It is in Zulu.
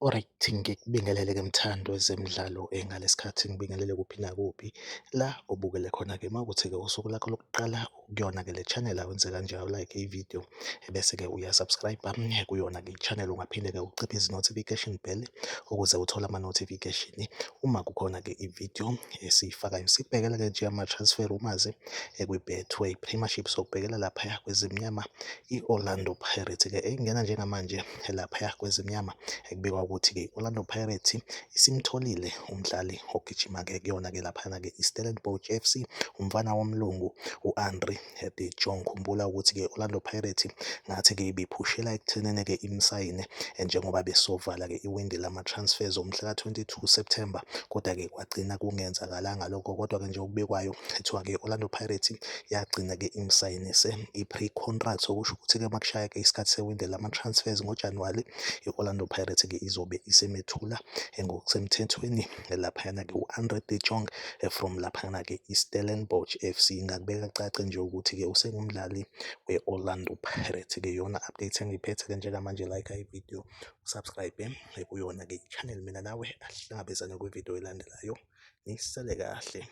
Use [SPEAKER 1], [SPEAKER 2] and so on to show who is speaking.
[SPEAKER 1] Alright, ngikubingelele-ke mthando wezemidlalo ngalesikhathi ngibingelele kuphi nakuphi la obukele khona-ke mawukuthi-ke usuku lakho lokuqala kuyona-ke le channel awenze kanje u-like ividiyo bese-ke uya-subscribe-a kuyona-ke i-channel ungaphinde-ke uciphe izi-notification bell ukuze uthole ama-notification uma kukhona-ke ividiyo esiyifakayo. Sikubhekela-ke nje ama-transfer rumours kwi-Betway Premiership sokubhekela laphaya kwezimnyama i-Orlando Pirates-ke engena njengamanje laphaya kwezimnyama ekubikwa ukuthi-ke i-Orlando Pirates isimtholile umdlali ogijima-ke kuyona-ke laphana-ke i-Stellenbosch FC, umfana womlungu u-Andre De Jong. Khumbula ukuthi-ke i-Orlando Pirates ngathi-ke ibiphushela ekuthenini-ke imsayine njengoba besovala-ke iwindi lama-transfers umhla ka-22 September, kodwa-ke kwagcina kungenzakalanga lokho. Kodwa-ke nje okubikwayo kuthiwa-ke i-Orlando Pirates yagcina-ke imsayinise i-pre-contract, okusho ukuthi-ke makushaya-ke isikhathi sewindi lama-transfers ngoJanuwari, i-Orlando Pirates-ke izobe isemethula ngokusemthethweni laphayana-ke u-Andre De Jong from laphayana-ke i-Stellenbosch FC. Ngakubeka kucace nje ukuthi-ke usengumdlali we-Orlando Pirates-ke iyona update engiyiphethe-ke njengamanje. Like ividiyo, subscribe kuyona-ke i-channel, mina nawe asihlangabezane kwividiyo elandelayo. Nisale kahle.